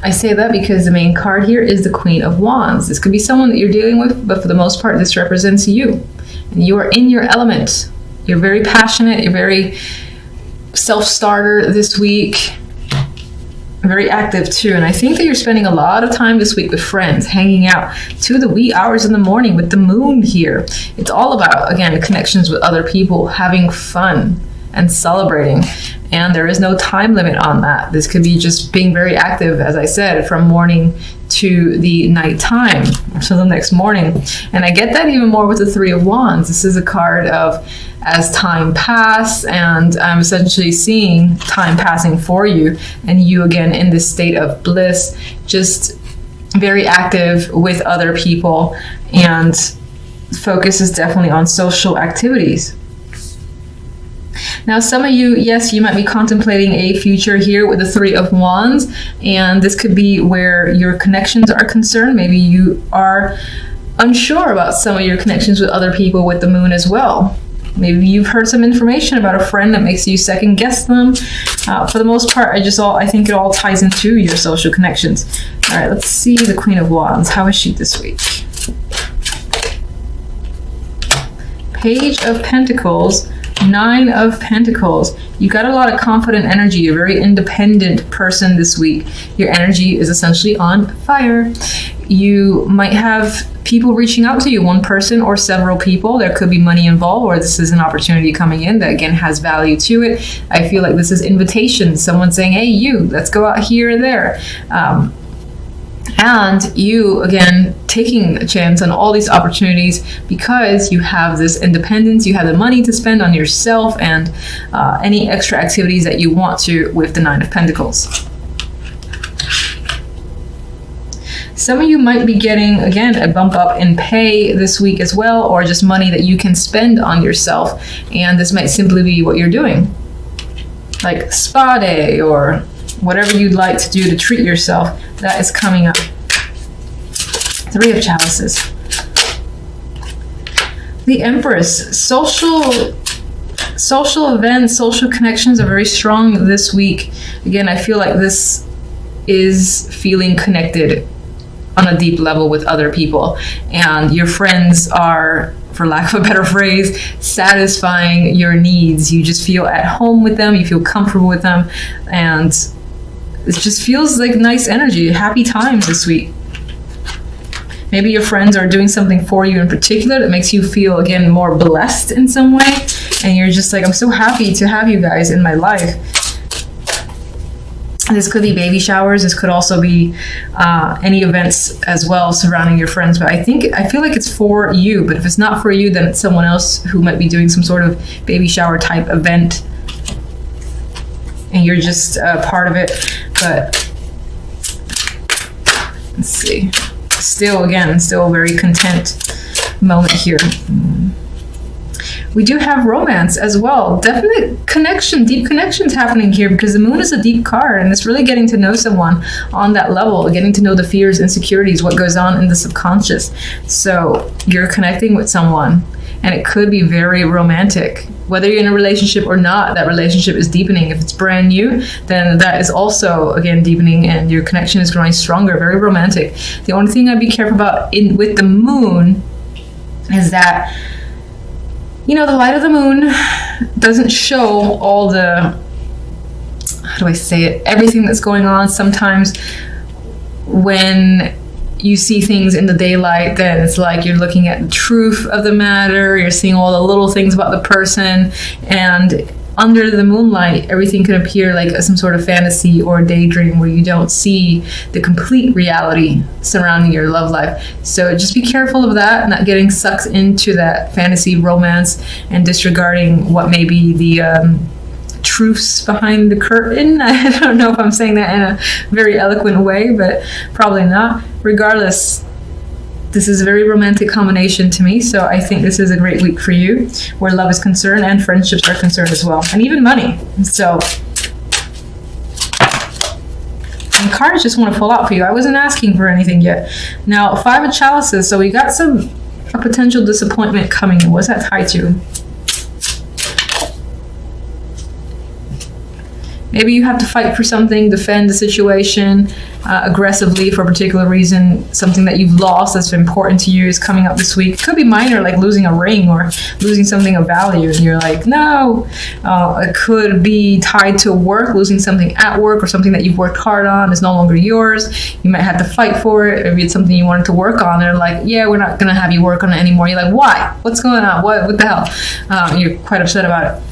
I say that because the main card here is the Queen of Wands. This could be someone that you're dealing with, but for the most part, this represents you. And you are in your element. You're very passionate. You're very self-starter this week. Very active too. And I think that you're spending a lot of time this week with friends, hanging out to the wee hours in the morning with the moon here. It's all about, again, connections with other people, having fun and celebrating. And there is no time limit on that. This could be just being very active, as I said, from morning to the nighttime, so the next morning. And I get that even more with the Three of Wands. This is a card of as time passes, and I'm essentially seeing time passing for you, and you again in this state of bliss, just very active with other people, and focus is definitely on social activities. Now, some of you, yes, you might be contemplating a future here with the Three of Wands, and this could be where your connections are concerned. Maybe you are unsure about some of your connections with other people with the moon as well. Maybe you've heard some information about a friend that makes you second guess them. For the most part, I think it all ties into your social connections. All right, let's see the Queen of Wands. How is she this week? Page of Pentacles, Nine of Pentacles. You got a lot of confident energy. You're a very independent person this week. Your energy is essentially on fire. You might have people reaching out to you, one person or several people. There could be money involved, or this is an opportunity coming in that again has value to it. I feel like this is invitation. Someone saying, hey, you, let's go out here and there. And you, again, taking a chance on all these opportunities because you have this independence, you have the money to spend on yourself and any extra activities that you want to with the Nine of Pentacles. Some of you might be getting, again, a bump up in pay this week as well, or just money that you can spend on yourself. And this might simply be what you're doing, like spa day or whatever you'd like to do to treat yourself. That is coming up. Three of Chalices. The Empress. Social events, social connections are very strong this week. Again, I feel like this is feeling connected on a deep level with other people, and your friends are, for lack of a better phrase, satisfying your needs. You just feel at home with them, you feel comfortable with them, and it just feels like nice energy, happy times this week. Maybe your friends are doing something for you in particular that makes you feel, again, more blessed in some way, and you're just like, I'm so happy to have you guys in my life. This could be baby showers. This could also be any events as well surrounding your friends. But I feel like it's for you. But if it's not for you, then it's someone else who might be doing some sort of baby shower type event, and you're just part of it. But let's see. Still very content moment here. We do have romance as well. Definite connection, deep connections happening here because the moon is a deep card, and it's really getting to know someone on that level, getting to know the fears, insecurities, what goes on in the subconscious. So you're connecting with someone, and it could be very romantic. Whether you're in a relationship or not, that relationship is deepening. If it's brand new, then that is also, again, deepening, and your connection is growing stronger, very romantic. The only thing I'd be careful about with the moon is that, you know, the light of the moon doesn't show all the, how do I say it, everything that's going on. Sometimes when you see things in the daylight, then it's like you're looking at the truth of the matter, you're seeing all the little things about the person, and under the moonlight, everything can appear like some sort of fantasy or daydream where you don't see the complete reality surrounding your love life. So just be careful of that, not getting sucked into that fantasy romance and disregarding what may be the truths behind the curtain. I don't know if I'm saying that in a very eloquent way, but probably not. Regardless, this is a very romantic combination to me, so I think this is a great week for you, where love is concerned and friendships are concerned as well, and even money. So, and cards just want to pull out for you. I wasn't asking for anything yet. Now, Five of Chalices, so we got a potential disappointment coming in. What's that tied to? Maybe you have to fight for something, defend the situation aggressively for a particular reason. Something that you've lost that's important to you is coming up this week. It could be minor, like losing a ring or losing something of value, and you're like, no. It could be tied to work, losing something at work or something that you've worked hard on is no longer yours. You might have to fight for it. Maybe it's something you wanted to work on. They're like, yeah, we're not going to have you work on it anymore. You're like, why? What's going on? What the hell? You're quite upset about it.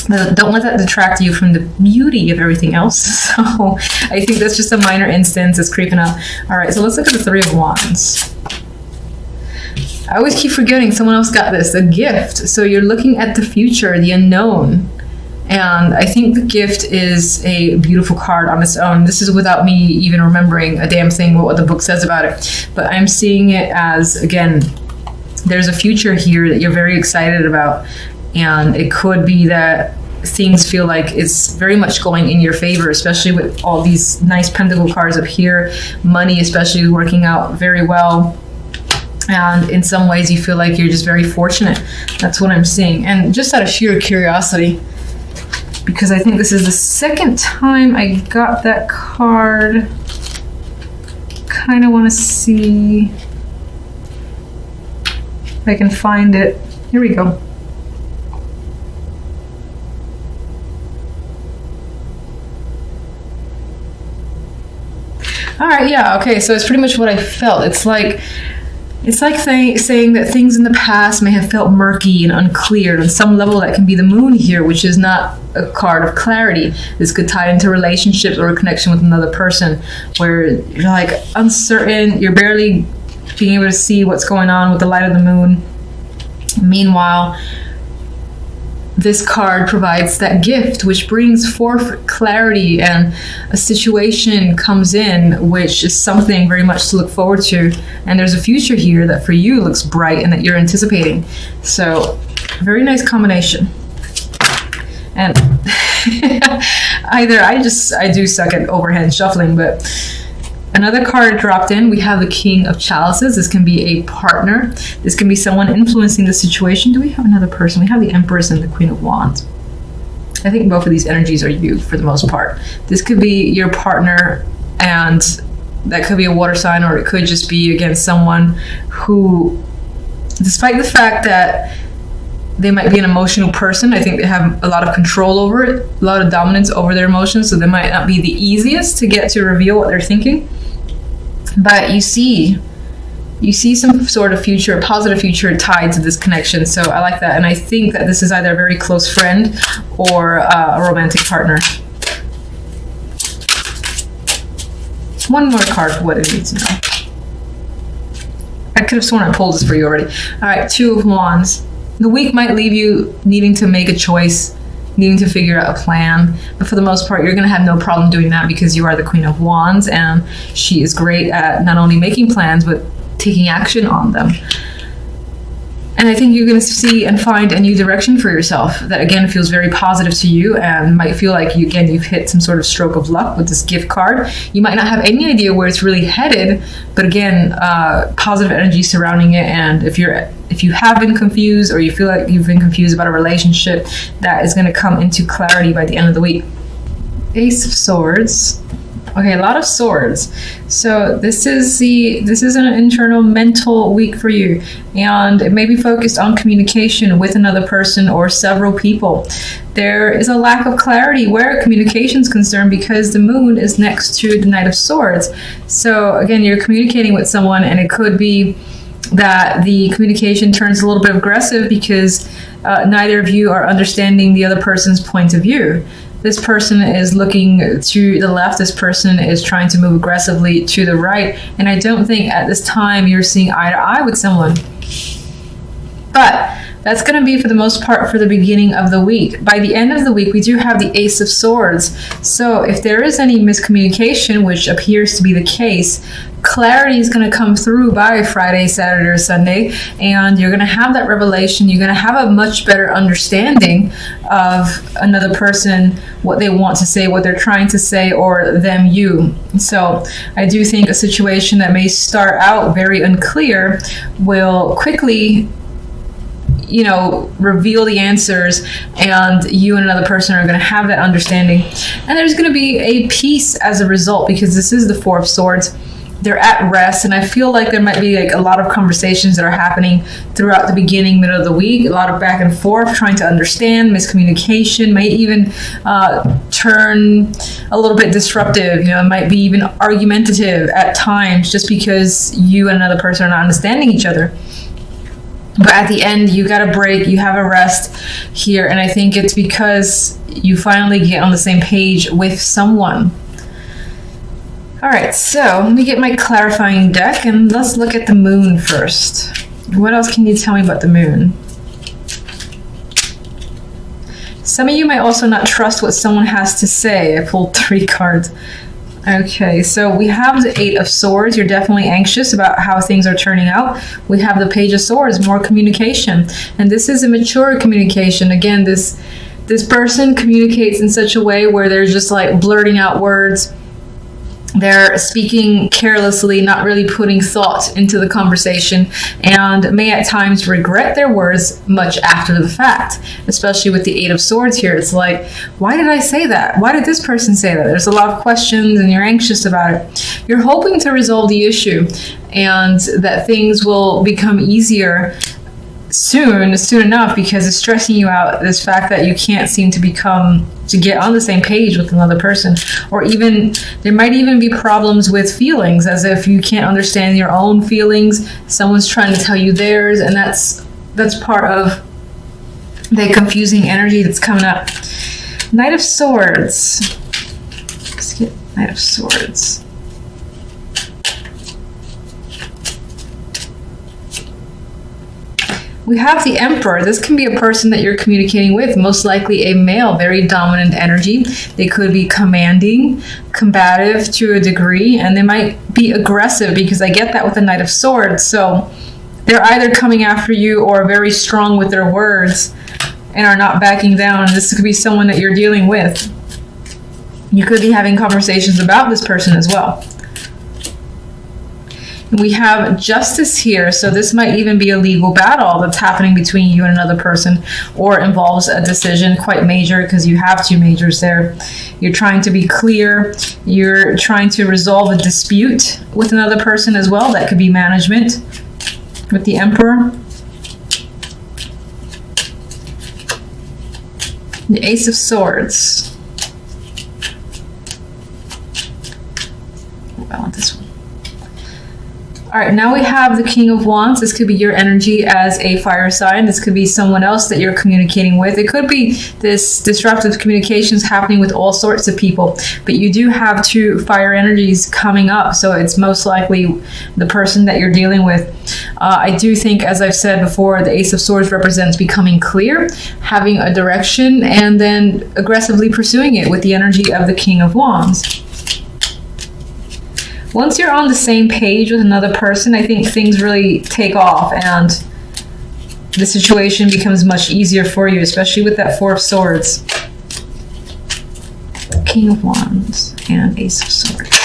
But don't let that detract you from the beauty of everything else. So I think that's just a minor instance that's creeping up. All right, so let's look at the Three of Wands. I always keep forgetting someone else got this, a gift. So you're looking at the future, the unknown. And I think the gift is a beautiful card on its own. This is without me even remembering a damn thing what the book says about it. But I'm seeing it as, again, there's a future here that you're very excited about. And it could be that things feel like it's very much going in your favor, especially with all these nice pentacle cards up here. Money especially working out very well. And in some ways you feel like you're just very fortunate. That's what I'm seeing. And just out of sheer curiosity, because I think this is the second time I got that card, kind of want to see if I can find it. Here we go. All right, yeah, okay, so it's pretty much what I felt. It's like saying that things in the past may have felt murky and unclear. On some level, that can be the moon here, which is not a card of clarity. This could tie into relationships or a connection with another person, where you're like uncertain, you're barely being able to see what's going on with the light of the moon. Meanwhile, this card provides that gift, which brings forth clarity, and a situation comes in, which is something very much to look forward to. And there's a future here that for you looks bright and that you're anticipating. So, very nice combination. And either I do suck at overhand shuffling, but another card dropped in. We have the King of Chalices. This can be a partner. This can be someone influencing the situation. Do we have another person? We have the Empress and the Queen of Wands. I think both of these energies are you for the most part. This could be your partner, and that could be a water sign, or it could just be, again, someone who, despite the fact that they might be an emotional person, I think they have a lot of control over it, a lot of dominance over their emotions, so they might not be the easiest to get to reveal what they're thinking. But you see some sort of future, a positive future tied to this connection. So I like that. And I think that this is either a very close friend or a romantic partner. One more card for what it needs to know. I could have sworn I pulled this for you already. All right, Two of Wands. The week might leave you needing to make a choice, needing to figure out a plan. But for the most part, you're going to have no problem doing that because you are the Queen of Wands, and she is great at not only making plans, but taking action on them. And I think you're going to see and find a new direction for yourself that, again, feels very positive to you and might feel like, you've hit some sort of stroke of luck with this gift card. You might not have any idea where it's really headed, but again, positive energy surrounding it. And if you have been confused, or you feel like you've been confused about a relationship, that is going to come into clarity by the end of the week. Ace of Swords. Okay, a lot of swords. So this is an internal mental week for you, and it may be focused on communication with another person or several people. There is a lack of clarity where communication is concerned because the moon is next to the Knight of Swords. So again, you're communicating with someone, and it could be that the communication turns a little bit aggressive because neither of you are understanding the other person's point of view. This person is looking to the left. This person is trying to move aggressively to the right. And I don't think at this time you're seeing eye to eye with someone. But that's going to be, for the most part, for the beginning of the week. By the end of the week, we do have the Ace of Swords. So if there is any miscommunication, which appears to be the case, clarity is going to come through by Friday, Saturday, or Sunday, and you're going to have that revelation. You're going to have a much better understanding of another person, what they want to say, what they're trying to say, or them, you. So I do think a situation that may start out very unclear will quickly, you know, reveal the answers, and you and another person are going to have that understanding. And there's going to be a peace as a result, because this is the Four of Swords. They're at rest, and I feel like there might be like a lot of conversations that are happening throughout the beginning, middle of the week, a lot of back and forth, trying to understand, miscommunication, may even turn a little bit disruptive, you know, it might be even argumentative at times, just because you and another person are not understanding each other. But at the end, you got a break, you have a rest here, and I think it's because you finally get on the same page with someone. All right, so let me get my clarifying deck, and let's look at the moon first. What else can you tell me about the moon? Some of you might also not trust what someone has to say. I pulled 3 cards. Okay, so we have the 8 of Swords. You're definitely anxious about how things are turning out. We have the Page of Swords, more communication. And this is a mature communication. Again, this person communicates in such a way where they're just like blurting out words. They're speaking carelessly, not really putting thought into the conversation, and may at times regret their words much after the fact, especially with the 8 of Swords here. It's like, why did I say that? Why did this person say that? There's a lot of questions, and you're anxious about it. You're hoping to resolve the issue, and that things will become easier soon enough, because it's stressing you out, this fact that you can't seem to get on the same page with another person. Or even there might even be problems with feelings, as if you can't understand your own feelings, someone's trying to tell you theirs, and that's part of the confusing energy that's coming up. Knight of Swords. Let's get Knight of Swords. We have the Emperor. This can be a person that you're communicating with, most likely a male, very dominant energy. They could be commanding, combative to a degree, and they might be aggressive, because I get that with the Knight of Swords. So they're either coming after you or very strong with their words and are not backing down. This could be someone that you're dealing with. You could be having conversations about this person as well. We have Justice here, so this might even be a legal battle that's happening between you and another person, or involves a decision quite major, because you have 2 majors there. You're trying to be clear. You're trying to resolve a dispute with another person as well. That could be management with the Emperor. The Ace of Swords. I want this one. All right, now we have the King of Wands. This could be your energy as a fire sign. This could be someone else that you're communicating with. It could be this disruptive communications happening with all sorts of people, but you do have 2 fire energies coming up, so it's most likely the person that you're dealing with. I do think, as I've said before, the Ace of Swords represents becoming clear, having a direction, and then aggressively pursuing it with the energy of the King of Wands. Once you're on the same page with another person, I think things really take off, and the situation becomes much easier for you, especially with that 4 of Swords. King of Wands and Ace of Swords.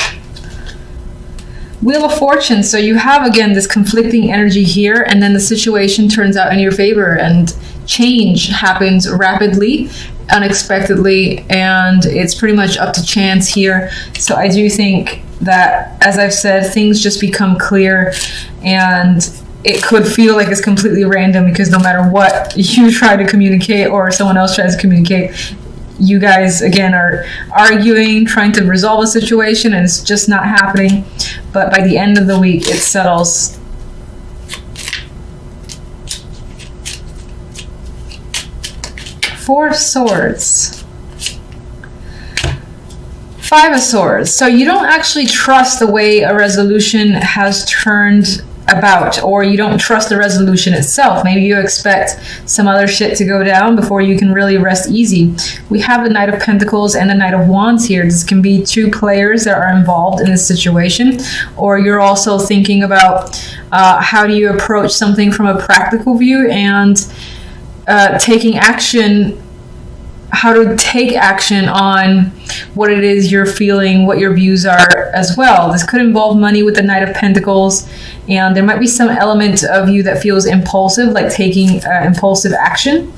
Wheel of Fortune. So you have, again, this conflicting energy here, and then the situation turns out in your favor, and change happens rapidly, unexpectedly, and it's pretty much up to chance here. So I do think that, as I've said, things just become clear, and it could feel like it's completely random, because no matter what you try to communicate or someone else tries to communicate, you guys, again, are arguing, trying to resolve a situation, and it's just not happening. But by the end of the week, it settles. Four of Swords. 5 of Swords. So you don't actually trust the way a resolution has turned about, or you don't trust the resolution itself. Maybe you expect some other shit to go down before you can really rest easy. We have the Knight of Pentacles and the Knight of Wands here. This can be 2 players that are involved in this situation, or you're also thinking about how do you approach something from a practical view and taking action how to take action on what it is you're feeling, what your views are as well. This could involve money with the Knight of Pentacles, and there might be some element of you that feels impulsive, like taking impulsive action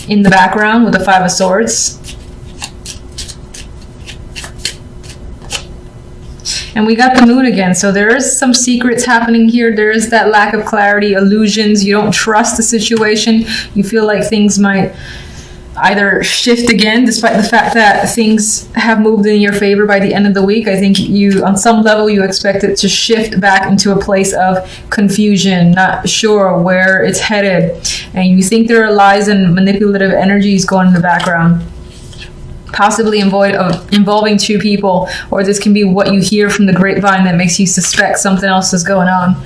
in the background with the Five of Swords. And we got the Moon again, so there is some secrets happening here. There is that lack of clarity, illusions. You don't trust the situation. You feel like things might either shift again, despite the fact that things have moved in your favor by the end of the week. I think you, on some level, you expect it to shift back into a place of confusion, not sure where it's headed. And you think there are lies and manipulative energies going in the background, possibly involving two people, or this can be what you hear from the grapevine that makes you suspect something else is going on.